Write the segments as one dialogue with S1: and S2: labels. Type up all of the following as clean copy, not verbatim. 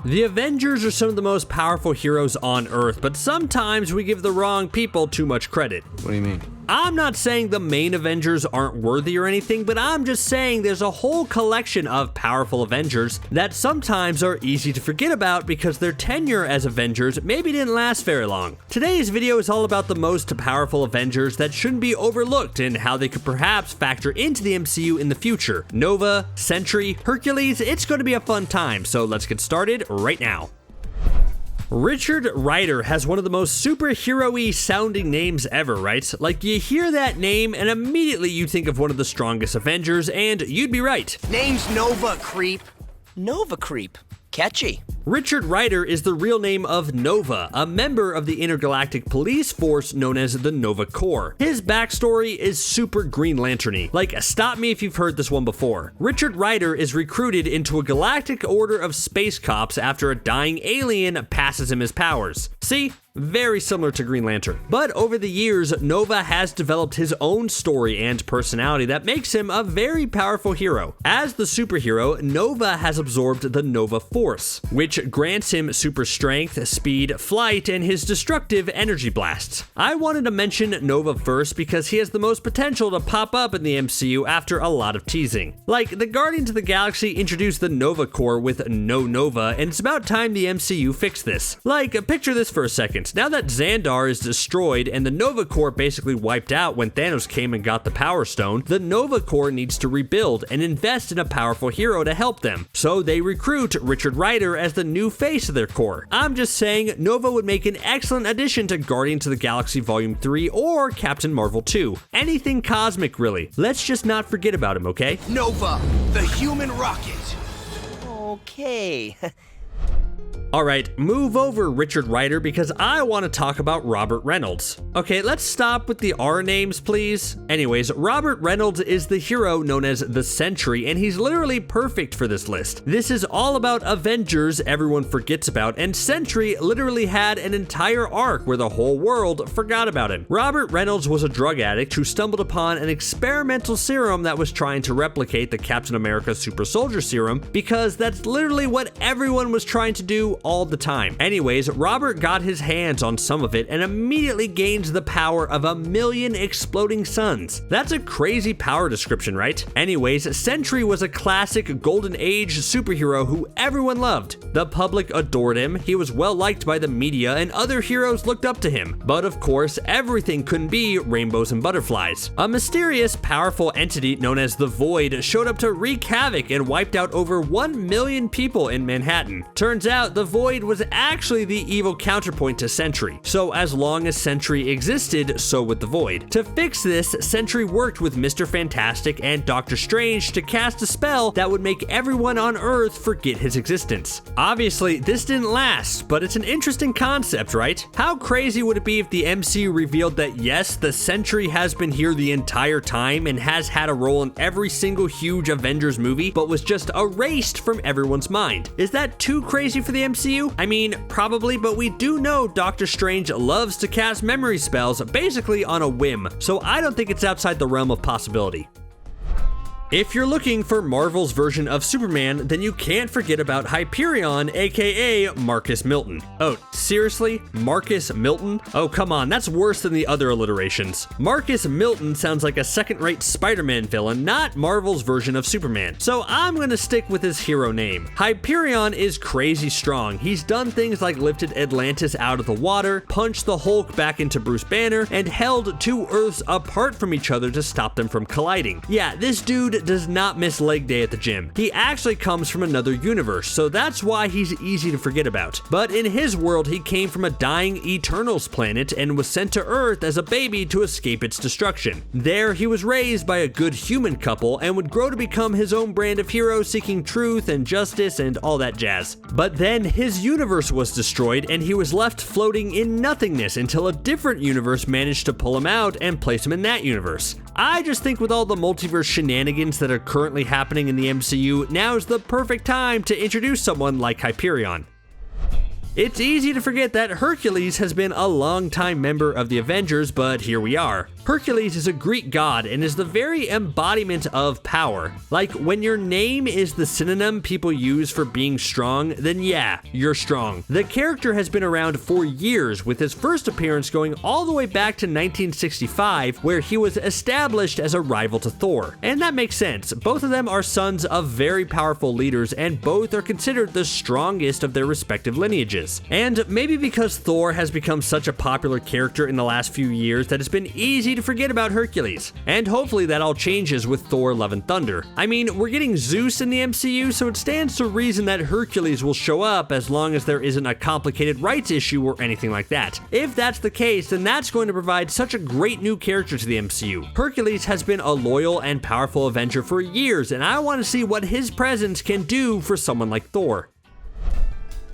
S1: The Avengers are some of the most powerful heroes on Earth, but sometimes we give the wrong people too much credit.
S2: What do you mean?
S1: I'm not saying the main Avengers aren't worthy or anything, but I'm just saying there's a whole collection of powerful Avengers that sometimes are easy to forget about because their tenure as Avengers maybe didn't last very long. Today's video is all about the most powerful Avengers that shouldn't be overlooked and how they could perhaps factor into the MCU in the future. Nova, Sentry, Hercules, it's going to be a fun time, so let's get started right now. Richard Rider has one of the most superhero-y sounding names ever, right? Like, you hear that name and immediately you think of one of the strongest Avengers, and you'd be right.
S3: Name's Nova, creep. Nova creep. Catchy.
S1: Richard Rider is the real name of Nova, a member of the intergalactic police force known as the Nova Corp. His backstory is super Green Lantern-y. Like, stop me if you've heard this one before. Richard Rider is recruited into a galactic order of space cops after a dying alien passes him his powers. See? Very similar to Green Lantern. But over the years, Nova has developed his own story and personality that makes him a very powerful hero. As the superhero, Nova has absorbed the Nova Force, which grants him super strength, speed, flight, and his destructive energy blasts. I wanted to mention Nova first because he has the most potential to pop up in the MCU after a lot of teasing. Like, the Guardians of the Galaxy introduced the Nova Corps with no Nova, and it's about time the MCU fixed this. Like, picture this for a second. Now that Xandar is destroyed and the Nova Corp basically wiped out when Thanos came and got the Power Stone, the Nova Corp needs to rebuild and invest in a powerful hero to help them. So they recruit Richard Rider as the new face of their corps. I'm just saying, Nova would make an excellent addition to Guardians of the Galaxy Volume 3 or Captain Marvel 2. Anything cosmic, really. Let's just not forget about him, okay?
S3: Nova, the human rocket. Okay.
S1: Alright, move over Richard Rider because I want to talk about Robert Reynolds. Okay, let's stop with the R names, please. Anyways, Robert Reynolds is the hero known as the Sentry, and he's literally perfect for this list. This is all about Avengers everyone forgets about, and Sentry literally had an entire arc where the whole world forgot about him. Robert Reynolds was a drug addict who stumbled upon an experimental serum that was trying to replicate the Captain America Super Soldier Serum because that's literally what everyone was trying to do all the time. Anyways, Robert got his hands on some of it and immediately gains the power of 1,000,000 exploding suns. That's a crazy power description, right? Anyways, Sentry was a classic golden age superhero who everyone loved. The public adored him, he was well liked by the media, and other heroes looked up to him. But of course, everything couldn't be rainbows and butterflies. A mysterious, powerful entity known as the Void showed up to wreak havoc and wiped out over 1,000,000 people in Manhattan. Turns out, the Void was actually the evil counterpoint to Sentry. So as long as Sentry existed, so would the Void. To fix this, Sentry worked with Mr. Fantastic and Doctor Strange to cast a spell that would make everyone on Earth forget his existence. Obviously, this didn't last, but it's an interesting concept, right? How crazy would it be if the MCU revealed that yes, the Sentry has been here the entire time and has had a role in every single huge Avengers movie, but was just erased from everyone's mind? Is that too crazy for the MCU? I mean, probably, but we do know Doctor Strange loves to cast memory spells basically on a whim, so I don't think it's outside the realm of possibility. If you're looking for Marvel's version of Superman, then you can't forget about Hyperion, aka Marcus Milton. Oh, seriously? Marcus Milton? Oh, come on, that's worse than the other alliterations. Marcus Milton sounds like a second-rate Spider-Man villain, not Marvel's version of Superman. So I'm gonna stick with his hero name. Hyperion is crazy strong. He's done things like lifted Atlantis out of the water, punched the Hulk back into Bruce Banner, and held two Earths apart from each other to stop them from colliding. Yeah, this dude does not miss leg day at the gym. He actually comes from another universe, so that's why he's easy to forget about. But in his world, he came from a dying Eternals planet and was sent to Earth as a baby to escape its destruction. There, he was raised by a good human couple and would grow to become his own brand of hero, seeking truth and justice and all that jazz. But then his universe was destroyed and he was left floating in nothingness until a different universe managed to pull him out and place him in that universe. I just think with all the multiverse shenanigans that are currently happening in the MCU, now's the perfect time to introduce someone like Hyperion. It's easy to forget that Hercules has been a long-time member of the Avengers, but here we are. Hercules is a Greek god and is the very embodiment of power. Like, when your name is the synonym people use for being strong, then yeah, you're strong. The character has been around for years, with his first appearance going all the way back to 1965, where he was established as a rival to Thor. And that makes sense. Both of them are sons of very powerful leaders, and both are considered the strongest of their respective lineages. And maybe because Thor has become such a popular character in the last few years that it's been easy to forget about Hercules. And hopefully that all changes with Thor Love and Thunder. I mean, we're getting Zeus in the MCU, so it stands to reason that Hercules will show up as long as there isn't a complicated rights issue or anything like that. If that's the case, then that's going to provide such a great new character to the MCU. Hercules has been a loyal and powerful Avenger for years, and I want to see what his presence can do for someone like Thor.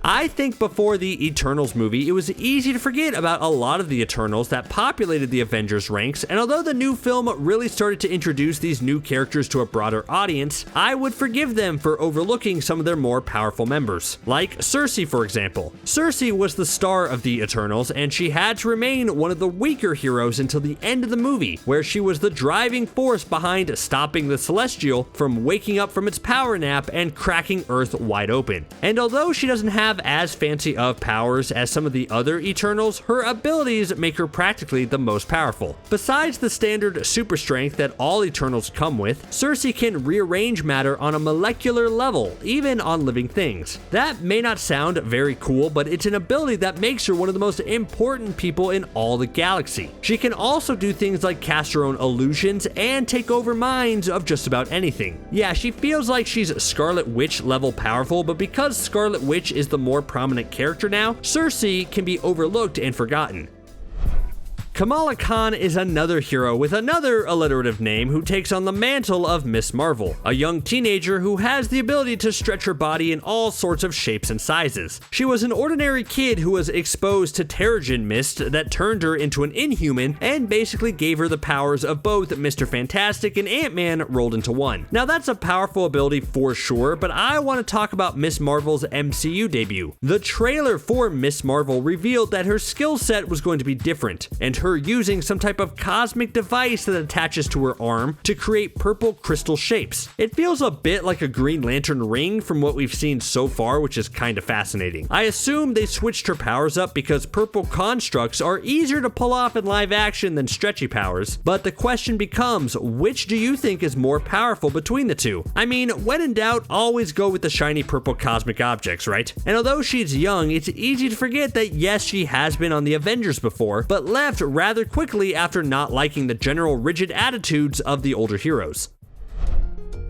S1: I think before the Eternals movie, it was easy to forget about a lot of the Eternals that populated the Avengers ranks, and although the new film really started to introduce these new characters to a broader audience, I would forgive them for overlooking some of their more powerful members. Like Sersi, for example. Sersi was the star of the Eternals, and she had to remain one of the weaker heroes until the end of the movie, where she was the driving force behind stopping the Celestial from waking up from its power nap and cracking Earth wide open. And although she doesn't have as fancy of powers as some of the other Eternals, her abilities make her practically the most powerful. Besides the standard super strength that all Eternals come with, Sersi can rearrange matter on a molecular level, even on living things. That may not sound very cool, but it's an ability that makes her one of the most important people in all the galaxy. She can also do things like cast her own illusions and take over minds of just about anything. Yeah, she feels like she's Scarlet Witch level powerful, but because Scarlet Witch is the more prominent character now, Sersi can be overlooked and forgotten. Kamala Khan is another hero with another alliterative name who takes on the mantle of Miss Marvel, a young teenager who has the ability to stretch her body in all sorts of shapes and sizes. She was an ordinary kid who was exposed to Terrigen mist that turned her into an Inhuman and basically gave her the powers of both Mr. Fantastic and Ant-Man rolled into one. Now that's a powerful ability for sure, but I want to talk about Miss Marvel's MCU debut. The trailer for Miss Marvel revealed that her skill set was going to be different, and her using some type of cosmic device that attaches to her arm to create purple crystal shapes. It feels a bit like a Green Lantern ring from what we've seen so far, which is kind of fascinating. I assume they switched her powers up because purple constructs are easier to pull off in live action than stretchy powers, but the question becomes, which do you think is more powerful between the two? I mean, when in doubt, always go with the shiny purple cosmic objects, right? And although she's young, it's easy to forget that yes, she has been on the Avengers before, but left rather quickly after not liking the general rigid attitudes of the older heroes.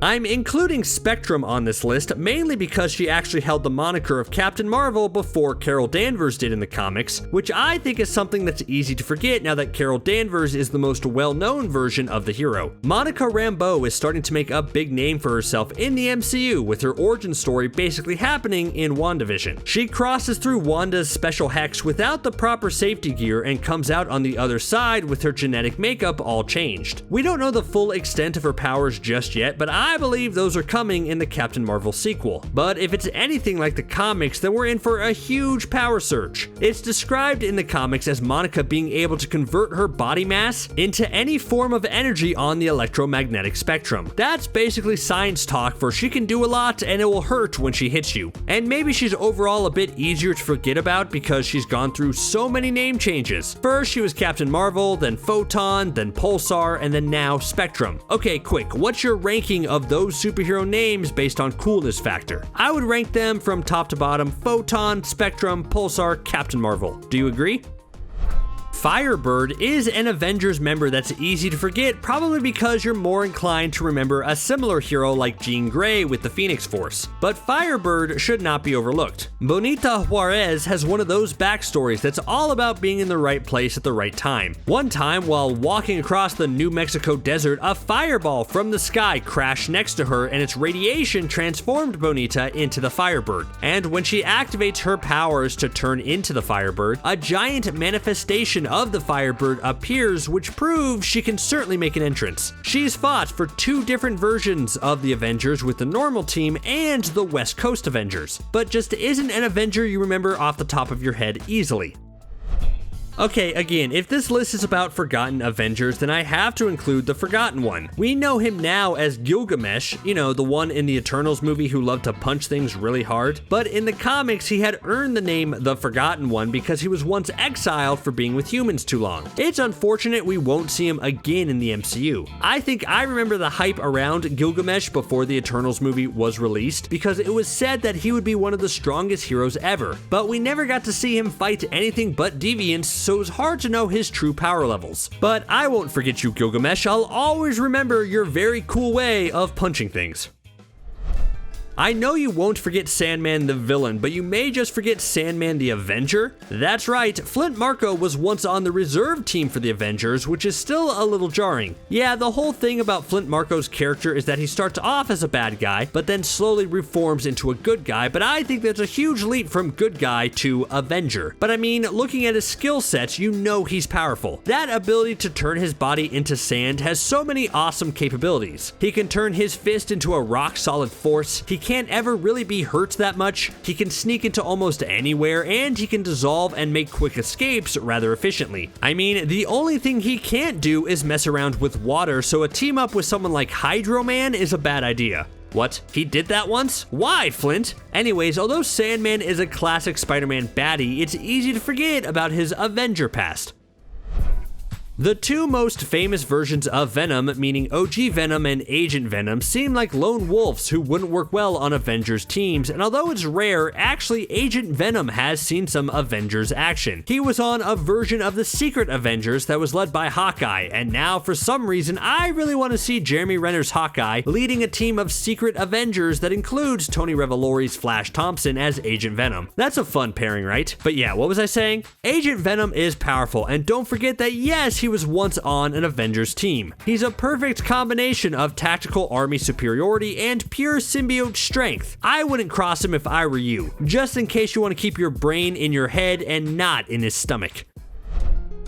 S1: I'm including Spectrum on this list mainly because she actually held the moniker of Captain Marvel before Carol Danvers did in the comics, which I think is something that's easy to forget now that Carol Danvers is the most well-known version of the hero. Monica Rambeau is starting to make a big name for herself in the MCU, with her origin story basically happening in WandaVision. She crosses through Wanda's special hex without the proper safety gear and comes out on the other side with her genetic makeup all changed. We don't know the full extent of her powers just yet, but I believe those are coming in the Captain Marvel sequel. But if it's anything like the comics, then we're in for a huge power surge. It's described in the comics as Monica being able to convert her body mass into any form of energy on the electromagnetic spectrum. That's basically science talk for she can do a lot and it will hurt when she hits you. And maybe she's overall a bit easier to forget about because she's gone through so many name changes. First she was Captain Marvel, then Photon, then Pulsar, and then now Spectrum. Okay, quick, what's your ranking of those superhero names based on coolness factor? I would rank them from top to bottom: Photon, Spectrum, Pulsar, Captain Marvel. Do you agree? Firebird is an Avengers member that's easy to forget, probably because you're more inclined to remember a similar hero like Jean Grey with the Phoenix Force. But Firebird should not be overlooked. Bonita Juarez has one of those backstories that's all about being in the right place at the right time. One time, while walking across the New Mexico desert, a fireball from the sky crashed next to her and its radiation transformed Bonita into the Firebird. And when she activates her powers to turn into the Firebird, a giant manifestation of the Firebird appears, which proves she can certainly make an entrance. She's fought for two different versions of the Avengers with the normal team and the West Coast Avengers, but just isn't an Avenger you remember off the top of your head easily. Okay, again, if this list is about forgotten Avengers, then I have to include the Forgotten One. We know him now as Gilgamesh, you know, the one in the Eternals movie who loved to punch things really hard. But in the comics, he had earned the name the Forgotten One because he was once exiled for being with humans too long. It's unfortunate we won't see him again in the MCU. I think I remember the hype around Gilgamesh before the Eternals movie was released because it was said that he would be one of the strongest heroes ever, but we never got to see him fight anything but deviants, so it was hard to know his true power levels. But I won't forget you, Gilgamesh. I'll always remember your very cool way of punching things. I know you won't forget Sandman the villain, but you may just forget Sandman the Avenger. That's right, Flint Marko was once on the reserve team for the Avengers, which is still a little jarring. Yeah, the whole thing about Flint Marko's character is that he starts off as a bad guy, but then slowly reforms into a good guy, but I think that's a huge leap from good guy to Avenger. But I mean, looking at his skill sets, you know he's powerful. That ability to turn his body into sand has so many awesome capabilities. He can turn his fist into a rock-solid force, he can't ever really be hurt that much, he can sneak into almost anywhere, and he can dissolve and make quick escapes rather efficiently. I mean, the only thing he can't do is mess around with water, so a team up with someone like Hydro Man is a bad idea. What? He did that once? Why, Flint? Anyways, although Sandman is a classic Spider-Man baddie, it's easy to forget about his Avenger past. The two most famous versions of Venom, meaning OG Venom and Agent Venom, seem like lone wolves who wouldn't work well on Avengers teams, and although it's rare, actually Agent Venom has seen some Avengers action. He was on a version of the Secret Avengers that was led by Hawkeye, and now for some reason I really want to see Jeremy Renner's Hawkeye leading a team of Secret Avengers that includes Tony Revolori's Flash Thompson as Agent Venom. That's a fun pairing, right? But yeah, what was I saying? Agent Venom is powerful, and don't forget that yes, he was once on an Avengers team. He's a perfect combination of tactical army superiority and pure symbiote strength. I wouldn't cross him if I were you, just in case you want to keep your brain in your head and not in his stomach.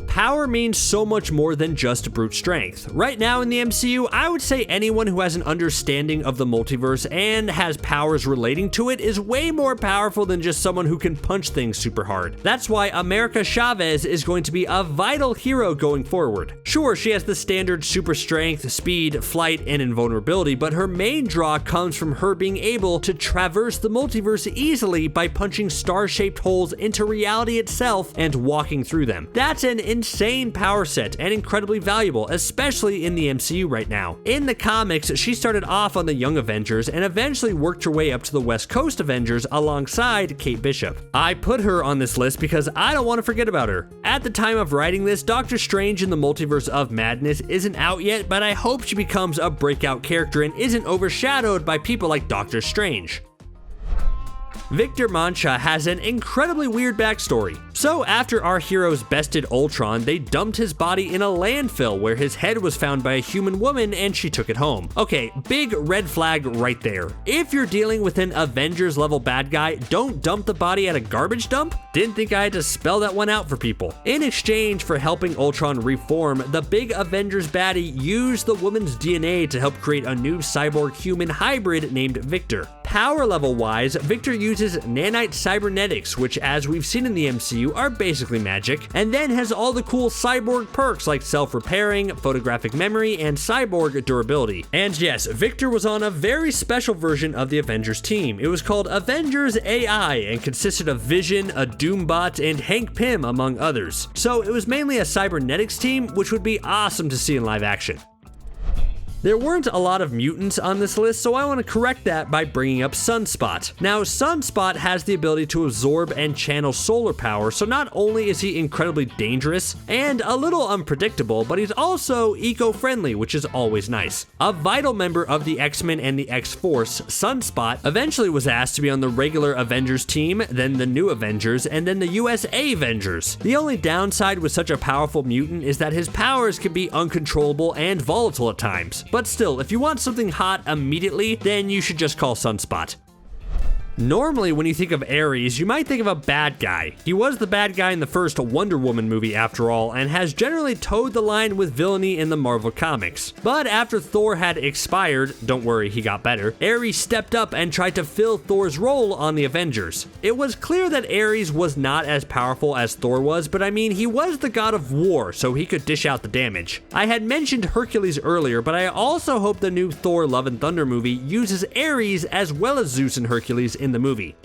S1: Power means so much more than just brute strength. Right now in the MCU, I would say anyone who has an understanding of the multiverse and has powers relating to it is way more powerful than just someone who can punch things super hard. That's why America Chavez is going to be a vital hero going forward. Sure, she has the standard super strength, speed, flight, and invulnerability, but her main draw comes from her being able to traverse the multiverse easily by punching star-shaped holes into reality itself and walking through them. That's an insane power set and incredibly valuable, especially in the MCU right now. In the comics, she started off on the Young Avengers and eventually worked her way up to the West Coast Avengers alongside Kate Bishop. I put her on this list because I don't want to forget about her. At the time of writing this, Doctor Strange in the Multiverse of Madness isn't out yet, but I hope she becomes a breakout character and isn't overshadowed by people like Doctor Strange. Victor Mancha has an incredibly weird backstory. So after our heroes bested Ultron, they dumped his body in a landfill where his head was found by a human woman and she took it home. Okay, big red flag right there. If you're dealing with an Avengers level bad guy, don't dump the body at a garbage dump. Didn't think I had to spell that one out for people. In exchange for helping Ultron reform, the big Avengers baddie used the woman's DNA to help create a new cyborg human hybrid named Victor. Power level wise, Victor uses nanite cybernetics, which as we've seen in the MCU are basically magic, and then has all the cool cyborg perks like self-repairing, photographic memory, and cyborg durability. And yes, Victor was on a very special version of the Avengers team. It was called Avengers AI and consisted of Vision, a Doombot, and Hank Pym among others. So it was mainly a cybernetics team, which would be awesome to see in live action. There weren't a lot of mutants on this list, so I want to correct that by bringing up Sunspot. Now, Sunspot has the ability to absorb and channel solar power, so not only is he incredibly dangerous and a little unpredictable, but he's also eco-friendly, which is always nice. A vital member of the X-Men and the X-Force, Sunspot eventually was asked to be on the regular Avengers team, then the New Avengers, and then the USA Avengers. The only downside with such a powerful mutant is that his powers can be uncontrollable and volatile at times. But still, if you want something hot immediately, then you should just call Sunspot. Normally, when you think of Ares, you might think of a bad guy. He was the bad guy in the first Wonder Woman movie after all, and has generally towed the line with villainy in the Marvel comics. But after Thor had expired, don't worry, he got better, Ares stepped up and tried to fill Thor's role on the Avengers. It was clear that Ares was not as powerful as Thor was, but I mean, he was the god of war, so he could dish out the damage. I had mentioned Hercules earlier, but I also hope the new Thor Love and Thunder movie uses Ares as well as Zeus and Hercules in the movie.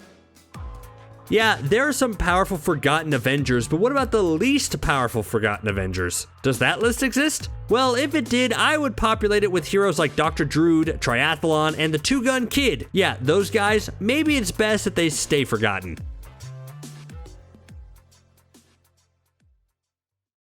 S1: Yeah, there are some powerful forgotten Avengers, but what about the least powerful forgotten Avengers? Does that list exist? Well, if it did, I would populate it with heroes like Dr. Druid, Triathlon, and the Two Gun Kid. Yeah, those guys, maybe it's best that they stay forgotten.